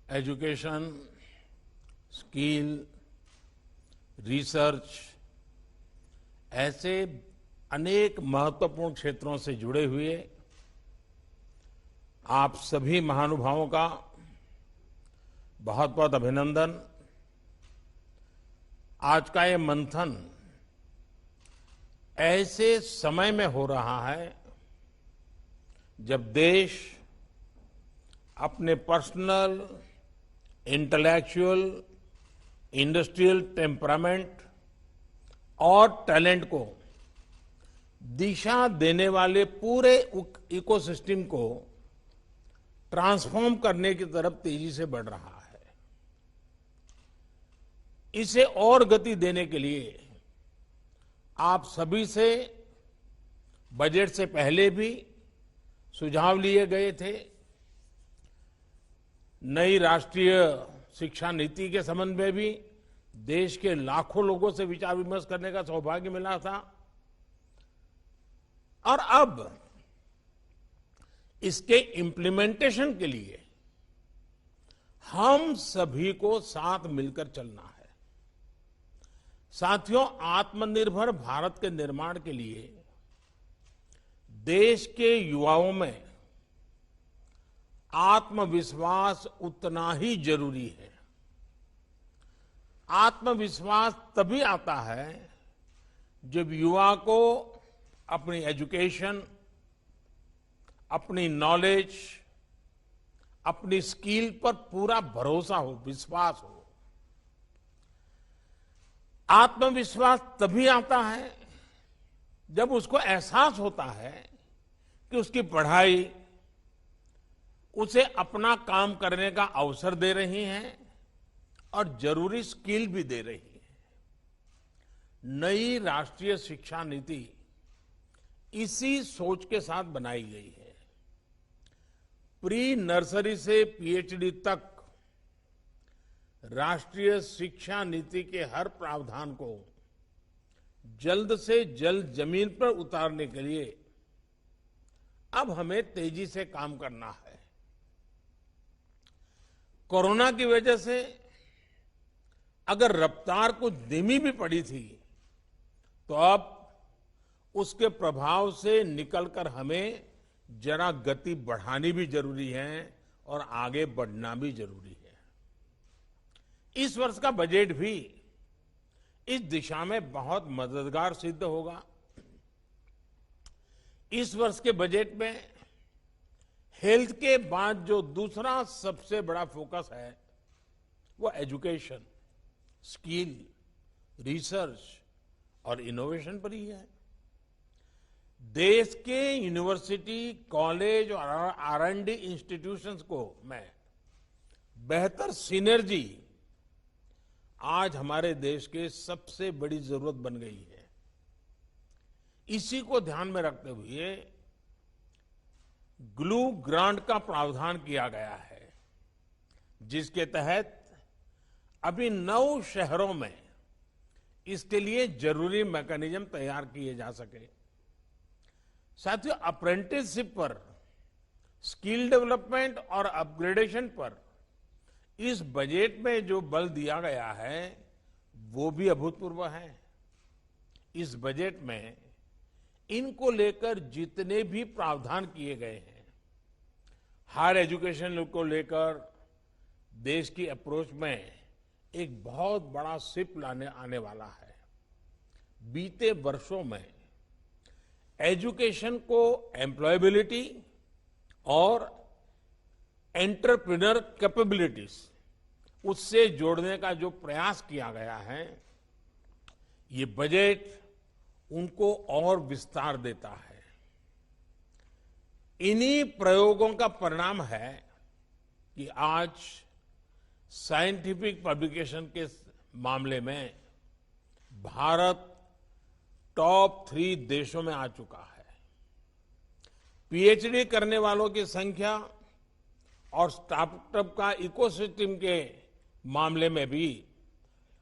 Education, skill, research ऐसे अनेक महत्वपूर्ण क्षेत्रों से जुड़े हुए आप सभी महानुभावों का बहुत बहुत अभिनंदन। आज का ये मंथन ऐसे समय में हो रहा है जब देश अपने पर्सनल, इंटेलेक्चुअल, इंडस्ट्रियल टेम्परामेंट और टैलेंट को दिशा देने वाले पूरे इकोसिस्टम को ट्रांसफॉर्म करने की तरफ तेजी से बढ़ रहा है। इसे और गति देने के लिए आप सभी से बजट से पहले भी सुझाव लिए गए थे। नई राष्ट्रीय शिक्षा नीति के संबंध में भी देश के लाखों लोगों से विचार विमर्श करने का सौभाग्य मिला था और अब इसके इम्प्लीमेंटेशन के लिए हम सभी को साथ मिलकर चलना है। साथियों, आत्मनिर्भर भारत के निर्माण के लिए देश के युवाओं में आत्मविश्वास उतना ही जरूरी है। आत्मविश्वास तभी आता है जब युवा को अपनी एजुकेशन, अपनी नॉलेज, अपनी स्किल पर पूरा भरोसा हो, विश्वास हो। आत्मविश्वास तभी आता है जब उसको एहसास होता है कि उसकी पढ़ाई उसे अपना काम करने का अवसर दे रही है और जरूरी स्किल भी दे रही है। नई राष्ट्रीय शिक्षा नीति इसी सोच के साथ बनाई गई है। प्री नर्सरी से पीएचडी तक राष्ट्रीय शिक्षा नीति के हर प्रावधान को जल्द से जल्द जमीन पर उतारने के लिए अब हमें तेजी से काम करना है। कोरोना की वजह से अगर रफ्तार कुछ धीमी भी पड़ी थी तो अब उसके प्रभाव से निकलकर हमें जरा गति बढ़ानी भी जरूरी है और आगे बढ़ना भी जरूरी है। इस वर्ष का बजट भी इस दिशा में बहुत मददगार सिद्ध होगा। इस वर्ष के बजट में हेल्थ के बाद जो दूसरा सबसे बड़ा फोकस है वो एजुकेशन, स्किल, रिसर्च और इनोवेशन पर ही है। देश के यूनिवर्सिटी, कॉलेज और R&D इंस्टीट्यूशंस को मैं बेहतर सिनर्जी आज हमारे देश के सबसे बड़ी जरूरत बन गई है। इसी को ध्यान में रखते हुए ग्लू ग्रांट का प्रावधान किया गया है, जिसके तहत अभी 9 शहरों में इसके लिए जरूरी मैकेनिज्म तैयार किए जा सके। साथियों, अप्रेंटिसशिप पर, स्किल डेवलपमेंट और अपग्रेडेशन पर इस बजट में जो बल दिया गया है वो भी अभूतपूर्व है। इस बजट में इनको लेकर जितने भी प्रावधान किए गए हैं, हायर एजुकेशन को लेकर देश की अप्रोच में एक बहुत बड़ा शिफ्ट लाने आने वाला है। बीते वर्षों में एजुकेशन को एम्प्लॉयबिलिटी और एंटरप्रेन्योर कैपेबिलिटीज उससे जोड़ने का जो प्रयास किया गया है, ये बजट उनको और विस्तार देता है। इन्हीं प्रयोगों का परिणाम है कि आज साइंटिफिक पब्लिकेशन के मामले में भारत टॉप 3 देशों में आ चुका है। पीएचडी करने वालों की संख्या और स्टार्टअप का इकोसिस्टम के मामले में भी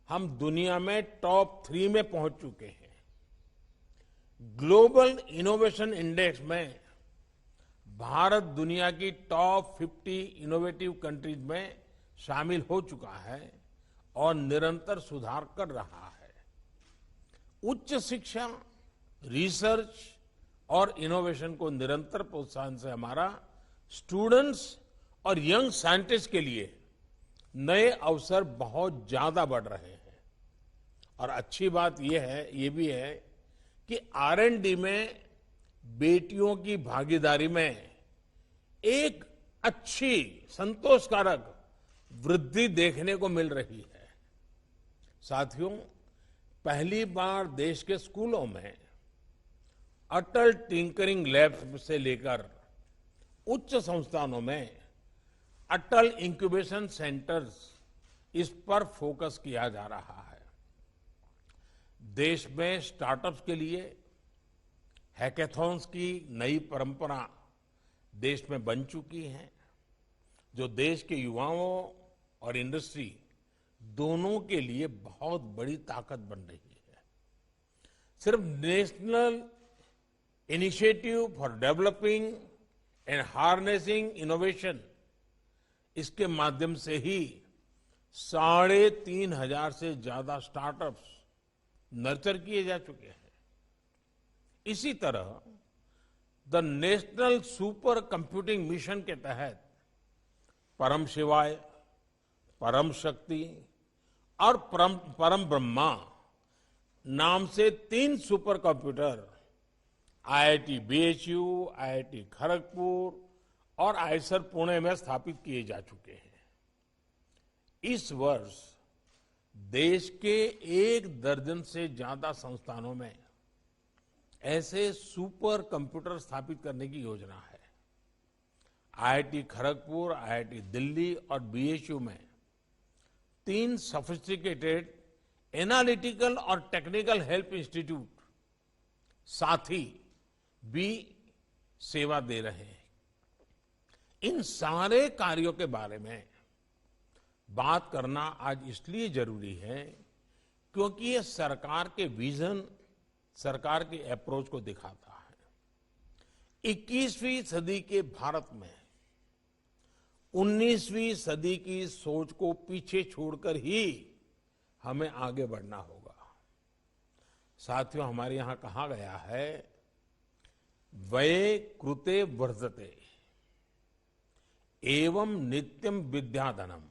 हम दुनिया में टॉप 3 में पहुंच चुके हैं। ग्लोबल इनोवेशन इंडेक्स में भारत दुनिया की टॉप 50 इनोवेटिव कंट्रीज में शामिल हो चुका है और निरंतर सुधार कर रहा है। उच्च शिक्षा, रिसर्च और इनोवेशन को निरंतर प्रोत्साहन से हमारा स्टूडेंट्स और यंग साइंटिस्ट के लिए नए अवसर बहुत ज्यादा बढ़ रहे हैं। और अच्छी बात ये भी है कि R&D में बेटियों की भागीदारी में एक अच्छी, संतोषकारक वृद्धि देखने को मिल रही है। साथियों, पहली बार देश के स्कूलों में अटल टिंकरिंग लैब से लेकर उच्च संस्थानों में अटल इंक्यूबेशन सेंटर्स, इस पर फोकस किया जा रहा है। देश में स्टार्टअप्स के लिए हैकेथॉन्स की नई परंपरा देश में बन चुकी है, जो देश के युवाओं और इंडस्ट्री दोनों के लिए बहुत बड़ी ताकत बन रही है। सिर्फ national initiative for developing and harnessing innovation, इसके माध्यम से ही 3,500 से ज्यादा स्टार्टअप्स नर्चर किए जा चुके हैं। इसी तरह the national super computing mission के तहत परम शिवाय, परम शक्ति और परम ब्रह्मा नाम से 3 super computer IIT BHU, IIT Kharagpur और आईएसआर पुणे में स्थापित किए जा चुके हैं। इस वर्ष देश के 1 दर्जन से ज्यादा संस्थानों में ऐसे सुपर कंप्यूटर स्थापित करने की योजना है। IIT खड़गपुर, IIT दिल्ली और BHU में 3 सोफिस्टिकेटेड एनालिटिकल और टेक्निकल हेल्प इंस्टीट्यूट साथी भी सेवा दे रहे हैं। इन सारे कार्यों के बारे में बात करना आज इसलिए जरूरी है क्योंकि ये सरकार के विजन, सरकार के अप्रोच को दिखाता है। 21वीं सदी के भारत में 19वीं सदी की सोच को पीछे छोड़कर ही हमें आगे बढ़ना होगा। साथियों, हमारे यहां कहा गया है, व्यय कृते वर्धते एवं नित्यम विद्याधनम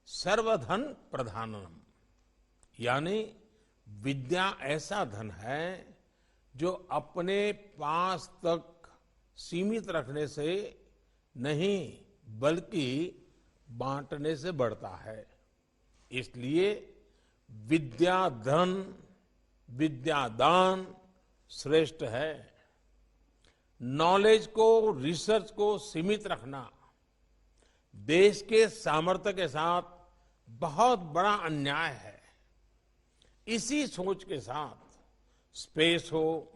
सर्वधन प्रधानम, यानी विद्या ऐसा धन है जो अपने पास तक सीमित रखने से नहीं बल्कि बांटने से बढ़ता है। इसलिए विद्या धन, विद्यादान श्रेष्ठ है। नॉलेज को, रिसर्च को सीमित रखना देश के सामर्थ्य के साथ बहुत बड़ा अन्याय है। इसी सोच के साथ स्पेस हो,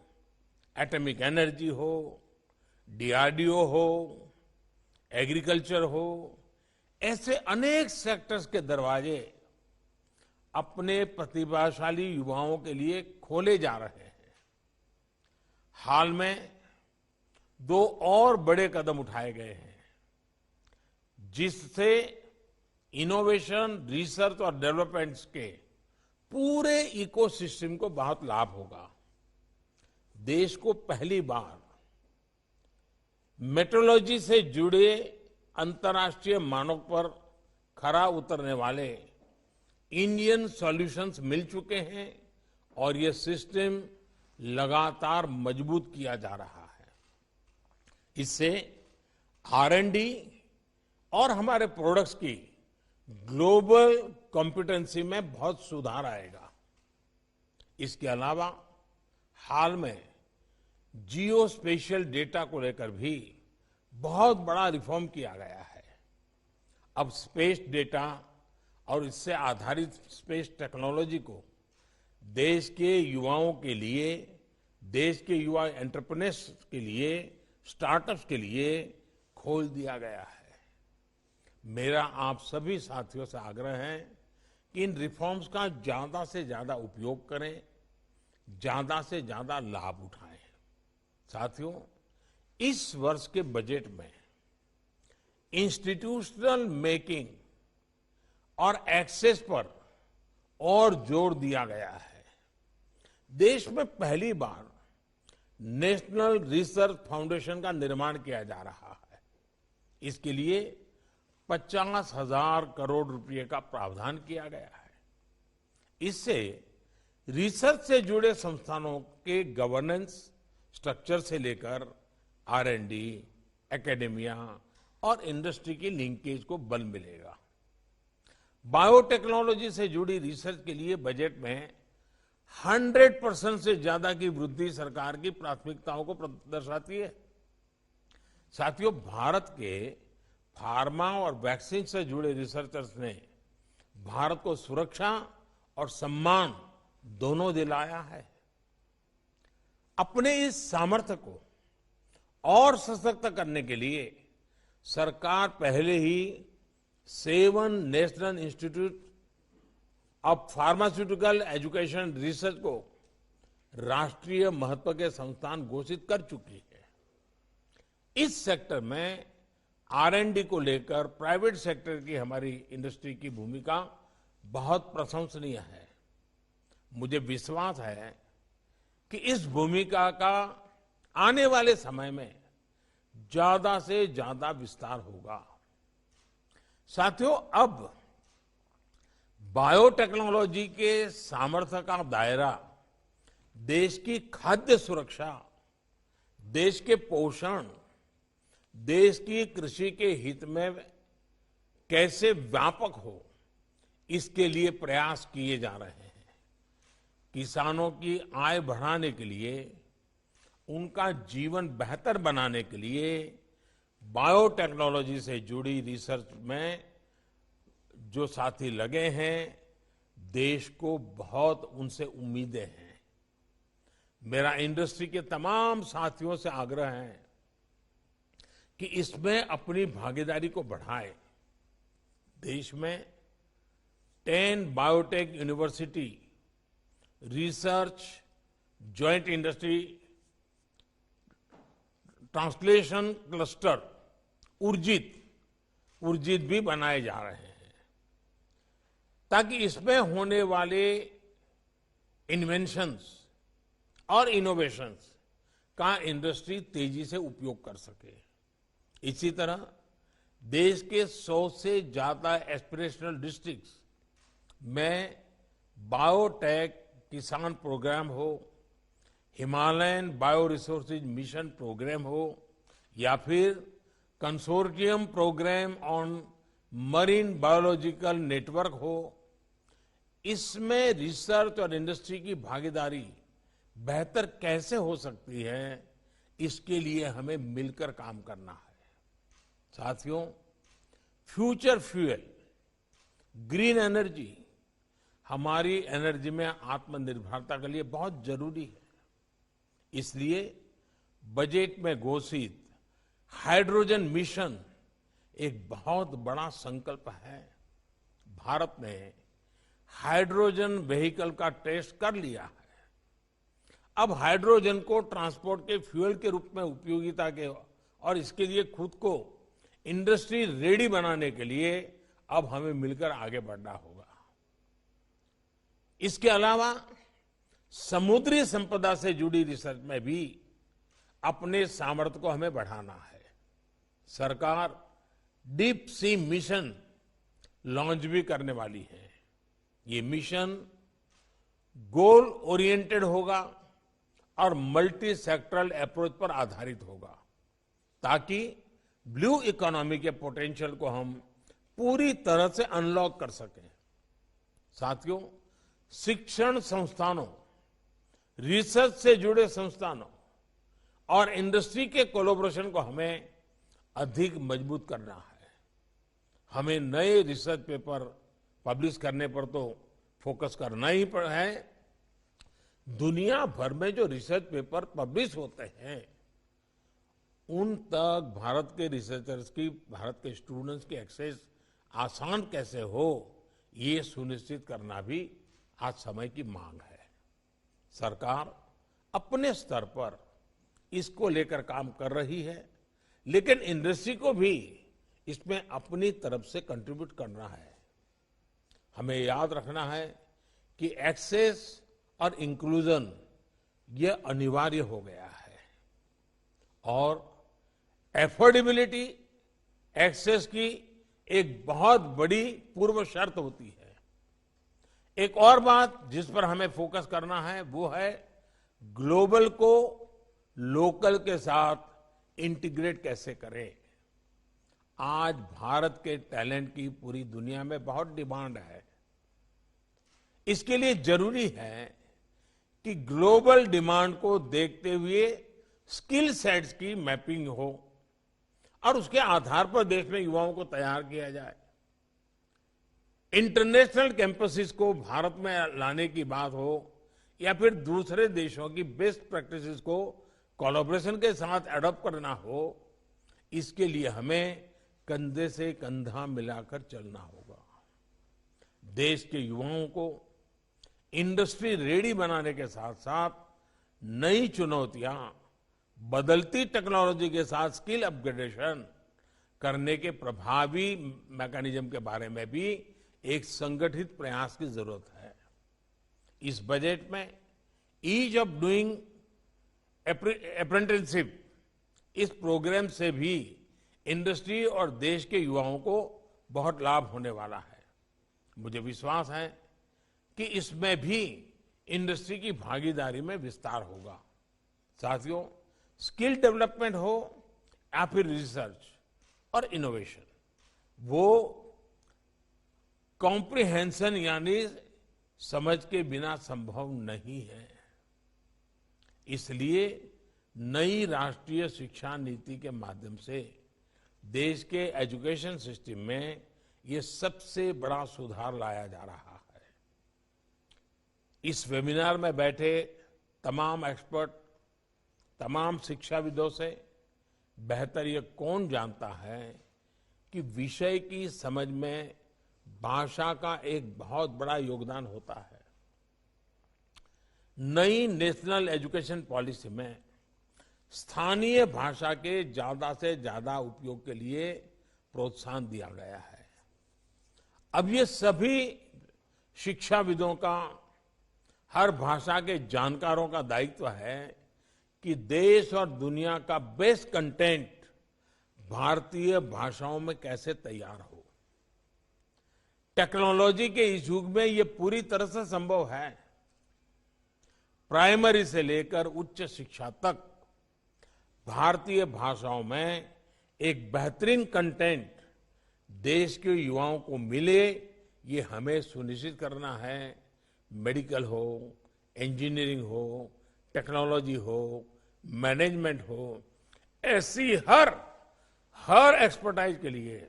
एटॉमिक एनर्जी हो, DRDO हो, एग्रीकल्चर हो, ऐसे अनेक सेक्टर्स के दरवाजे अपने प्रतिभाशाली युवाओं के लिए खोले जा रहे हैं। हाल में 2 और बड़े कदम उठाए गए हैं जिससे इनोवेशन, रिसर्च और डेवलपमेंट के पूरे इकोसिस्टम को बहुत लाभ होगा। देश को पहली बार मेट्रोलॉजी से जुड़े अंतर्राष्ट्रीय मानक पर खरा उतरने वाले इंडियन सॉल्यूशंस मिल चुके हैं और ये सिस्टम लगातार मजबूत किया जा रहा है। इससे R&D और हमारे प्रोडक्ट्स की ग्लोबल कॉम्पिटेंसी में बहुत सुधार आएगा। इसके अलावा हाल में जियो स्पेशियल डेटा को लेकर भी बहुत बड़ा रिफॉर्म किया गया है। अब स्पेस डेटा और इससे आधारित स्पेस टेक्नोलॉजी को देश के युवाओं के लिए, देश के युवा एंटरप्रेन्योर्स के लिए, स्टार्टअप्स के लिए खोल दिया गया है। मेरा आप सभी साथियों से आग्रह है कि इन रिफॉर्म्स का ज्यादा से ज्यादा उपयोग करें, ज्यादा से ज्यादा लाभ उठाएं। साथियों, इस वर्ष के बजट में इंस्टीट्यूशनल मेकिंग और एक्सेस पर और जोर दिया गया है। देश में पहली बार नेशनल रिसर्च फाउंडेशन का निर्माण किया जा रहा है। इसके लिए 50,000 करोड़ रुपए का प्रावधान किया गया है। इससे रिसर्च से जुड़े संस्थानों के गवर्नेंस स्ट्रक्चर से लेकर R&D, एकेडेमिया और इंडस्ट्री की लिंकेज को बल मिलेगा। बायोटेक्नोलॉजी से जुड़ी रिसर्च के लिए बजट में 100% से ज्यादा की वृद्धि सरकार की प्राथमिकताओं को दर्शाती है। साथियों, भारत के फार्मा और वैक्सीन से जुड़े रिसर्चर्स ने भारत को सुरक्षा और सम्मान दोनों दिलाया है। अपने इस सामर्थ्य को और सशक्त करने के लिए सरकार पहले ही 7 national institute of pharmaceutical education research को राष्ट्रीय महत्व के संस्थान घोषित कर चुकी है। इस सेक्टर में R&D को लेकर प्राइवेट सेक्टर की हमारी इंडस्ट्री की भूमिका बहुत प्रशंसनीय है। मुझे विश्वास है कि इस भूमिका का आने वाले समय में ज्यादा से ज्यादा विस्तार होगा। साथियों, अब बायोटेक्नोलॉजी के सामर्थ्य का दायरा देश की खाद्य सुरक्षा, देश के पोषण, देश की कृषि के हित में कैसे व्यापक हो, इसके लिए प्रयास किए जा रहे हैं। किसानों की आय बढ़ाने के लिए, उनका जीवन बेहतर बनाने के लिए बायोटेक्नोलॉजी से जुड़ी रिसर्च में जो साथी लगे हैं, देश को बहुत उनसे उम्मीदें हैं। मेरा इंडस्ट्री के तमाम साथियों से आग्रह है कि इसमें अपनी भागीदारी को बढ़ाएं। देश में 10 biotech university research, joint industry translation cluster Urjit भी बनाए जा रहे हैं, ताकि इसमें होने वाले इन्वेंशंस और इनोवेशंस का इंडस्ट्री तेजी से उपयोग कर सके। इसी तरह देश के 100 से ज्यादा एस्पिरेशनल डिस्ट्रिक्ट्स में बायोटेक किसान प्रोग्राम हो, Himalayan bio resources mission programme हो या फिर consortium programme on marine biological network हो, इसमें रिसर्च और इंडस्ट्री की भागीदारी बेहतर कैसे हो सकती है, इसके लिए हमें मिलकर काम करना है। साथियों, फ्यूचर फ्यूल, ग्रीन एनर्जी हमारी एनर्जी में आत्मनिर्भरता के लिए बहुत जरूरी है। इसलिए बजट में घोषित हाइड्रोजन मिशन एक बहुत बड़ा संकल्प है। भारत ने हाइड्रोजन व्हीकल का टेस्ट कर लिया है। अब हाइड्रोजन को ट्रांसपोर्ट के फ्यूल के रूप में उपयोगिता के और इसके लिए खुद को इंडस्ट्री रेडी बनाने के लिए अब हमें मिलकर आगे बढ़ना होगा। इसके अलावा समुद्री संपदा से जुड़ी रिसर्च में भी अपने सामर्थ्य को हमें बढ़ाना है। सरकार डीप सी मिशन लॉन्च भी करने वाली है। ये मिशन गोल ओरिएंटेड होगा और मल्टी सेक्टरल अप्रोच पर आधारित होगा, ताकि ब्लू इकोनॉमी के पोटेंशियल को हम पूरी तरह से अनलॉक कर सकें। साथियों, शिक्षण संस्थानों, रिसर्च से जुड़े संस्थानों और इंडस्ट्री के कोलैबोरेशन को हमें अधिक मजबूत करना है। हमें नए रिसर्च पेपर पब्लिश करने पर तो फोकस करना ही है। दुनिया भर में जो रिसर्च पेपर पब्लिश होते हैं, उन तक भारत के रिसर्चर्स की, भारत के स्टूडेंट्स की एक्सेस आसान कैसे हो, ये सुनिश्चित करना भी आज समय की मांग है। सरकार अपने स्तर पर इसको लेकर काम कर रही है, लेकिन इंडस्ट्री को भी इसमें अपनी तरफ से कंट्रीब्यूट करना है। हमें याद रखना है कि एक्सेस और इंक्लूजन ये अनिवार्य हो गया है और एफोर्डेबिलिटी एक्सेस की एक बहुत बड़ी पूर्व शर्त होती है। एक और बात जिस पर हमें फोकस करना है वो है ग्लोबल को लोकल के साथ इंटीग्रेट कैसे करें। आज भारत के टैलेंट की पूरी दुनिया में बहुत डिमांड है। इसके लिए जरूरी है कि ग्लोबल डिमांड को देखते हुए स्किल सेट्स की मैपिंग हो और उसके आधार पर देश में युवाओं को तैयार किया जाए। इंटरनेशनल कैंपसेस को भारत में लाने की बात हो या फिर दूसरे देशों की बेस्ट प्रैक्टिसेस को कोलैबोरेशन के साथ एडॉप्ट करना हो, इसके लिए हमें कंधे से कंधा मिलाकर चलना होगा। देश के युवाओं को इंडस्ट्री रेडी बनाने के साथ साथ नई चुनौतियां, बदलती टेक्नोलॉजी के साथ स्किल अपग्रेडेशन करने के प्रभावी मैकेनिज्म के बारे में भी एक संगठित प्रयास की जरूरत है। इस बजट में ईज ऑफ डूइंग अप्रेंटिसशिप, इस प्रोग्राम से भी इंडस्ट्री और देश के युवाओं को बहुत लाभ होने वाला है। मुझे विश्वास है कि इसमें भी इंडस्ट्री की भागीदारी में विस्तार होगा। साथियों, स्किल डेवलपमेंट हो या फिर रिसर्च और इनोवेशन, वो कॉम्प्रिहेंशन यानी समझ के बिना संभव नहीं है। इसलिए नई राष्ट्रीय शिक्षा नीति के माध्यम से देश के एजुकेशन सिस्टम में ये सबसे बड़ा सुधार लाया जा रहा है। इस वेबिनार में बैठे तमाम एक्सपर्ट, तमाम शिक्षाविदों से बेहतर ये कौन जानता है कि विषय की समझ में भाषा का एक बहुत बड़ा योगदान होता है। नई नेशनल एजुकेशन पॉलिसी में स्थानीय भाषा के ज्यादा से ज्यादा उपयोग के लिए प्रोत्साहन दिया गया है। अब ये सभी शिक्षाविदों का, हर भाषा के जानकारों का दायित्व है कि देश और दुनिया का बेस्ट कंटेंट भारतीय भाषाओं में कैसे तैयार हो। टेक्नोलॉजी के इस युग में ये पूरी तरह से संभव है। प्राइमरी से लेकर उच्च शिक्षा तक भारतीय भाषाओं में एक बेहतरीन कंटेंट देश के युवाओं को मिले, ये हमें सुनिश्चित करना है। मेडिकल हो, इंजीनियरिंग हो, टेक्नोलॉजी हो, मैनेजमेंट हो, ऐसी हर एक्सपर्टाइज के लिए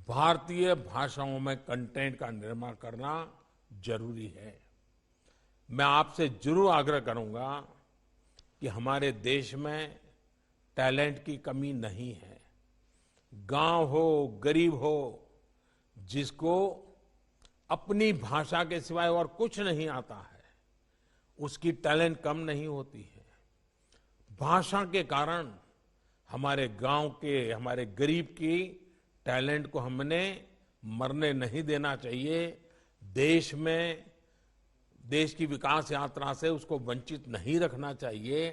भारतीय भाषाओं में कंटेंट का निर्माण करना जरूरी है। मैं आपसे जरूर आग्रह करूंगा कि हमारे देश में टैलेंट की कमी नहीं है। गांव हो, गरीब हो, जिसको अपनी भाषा के सिवाय और कुछ नहीं आता है, उसकी टैलेंट कम नहीं होती है। भाषा के कारण हमारे गांव के, हमारे गरीब की टैलेंट को हमने मरने नहीं देना चाहिए। देश की विकास यात्रा से उसको वंचित नहीं रखना चाहिए।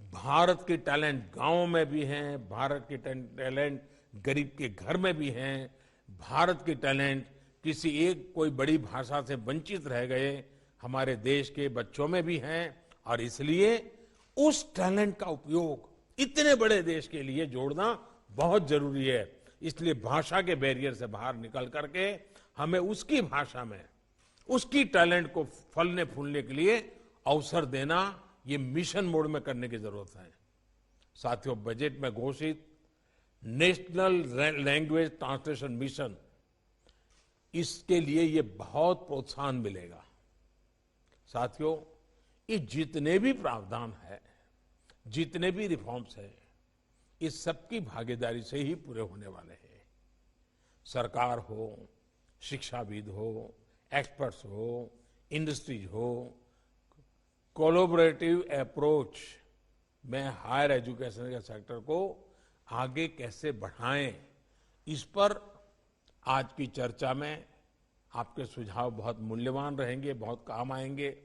भारत की टैलेंट गांव में भी हैं, भारत की टैलेंट गरीब के घर में भी हैं, भारत की टैलेंट किसी एक कोई बड़ी भाषा से वंचित रह गए हमारे देश के बच्चों में भी हैं। और इसलिए उस टैलेंट का उपयोग इतने बड़े देश के लिए जोड़ना बहुत जरूरी है। इसलिए भाषा के बैरियर से बाहर निकल करके हमें उसकी भाषा में उसकी टैलेंट को फलने फूलने के लिए अवसर देना, ये मिशन मोड में करने की जरूरत है। साथियों, बजट में घोषित नेशनल लैंग्वेज ट्रांसलेशन मिशन, इसके लिए ये बहुत प्रोत्साहन मिलेगा। साथियों, ये जितने भी प्रावधान है, जितने भी रिफॉर्म्स है, इस सबकी भागीदारी से ही पूरे होने वाले हैं। सरकार हो, शिक्षाविद हो, एक्सपर्ट्स हो, इंडस्ट्रीज हो, कोलैबोरेटिव अप्रोच में हायर एजुकेशन के सेक्टर को आगे कैसे बढ़ाएं, इस पर आज की चर्चा में आपके सुझाव बहुत मूल्यवान रहेंगे, बहुत काम आएंगे।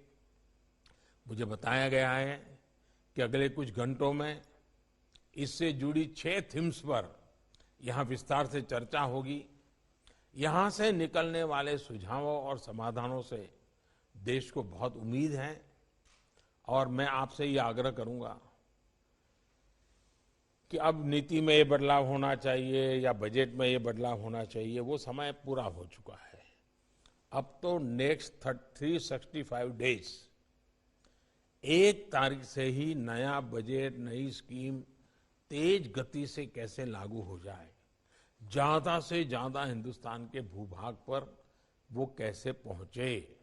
मुझे बताया गया है कि अगले कुछ घंटों में इससे जुड़ी 6 थीम्स पर यहां विस्तार से चर्चा होगी। यहां से निकलने वाले सुझावों और समाधानों से देश को बहुत उम्मीद है और मैं आपसे ये आग्रह करूंगा कि अब नीति में ये बदलाव होना चाहिए या बजट में ये बदलाव होना चाहिए, वो समय पूरा हो चुका है। अब तो नेक्स्ट 365 डेज 1 तारीख से ही नया बजट, नई स्कीम तेज गति से कैसे लागू हो जाए, ज्यादा से ज्यादा हिंदुस्तान के भूभाग पर वो कैसे पहुंचे,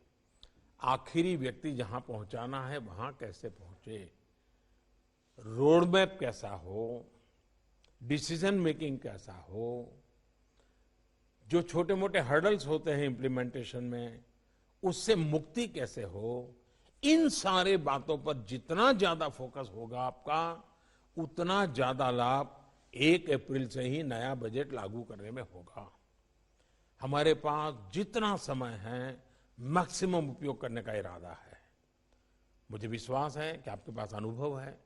आखिरी व्यक्ति जहां पहुंचाना है वहां कैसे पहुंचे, रोड मैप कैसा हो, डिसीजन मेकिंग कैसा हो, जो छोटे मोटे हर्डल्स होते हैं इम्प्लीमेंटेशन में उससे मुक्ति कैसे हो, इन सारे बातों पर जितना ज्यादा फोकस होगा आपका, उतना ज्यादा लाभ 1 अप्रैल से ही नया बजट लागू करने में होगा। हमारे पास जितना समय है मैक्सिमम उपयोग करने का इरादा है। मुझे विश्वास है कि आपके पास अनुभव है,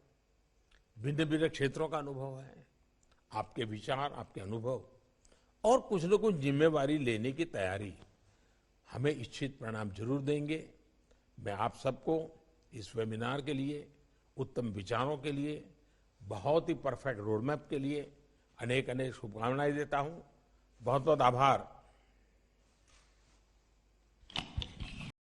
भिन्न भिन्न क्षेत्रों का अनुभव है, आपके विचार, आपके अनुभव और कुछ न कुछ जिम्मेवारी लेने की तैयारी हमें इच्छित परिणाम जरूर देंगे। मैं आप सबको इस वेबिनार के लिए, उत्तम विचारों के लिए, बहुत ही परफेक्ट रोड मैप के लिए अनेक अनेक शुभकामनाएं देता हूं। बहुत बहुत आभार।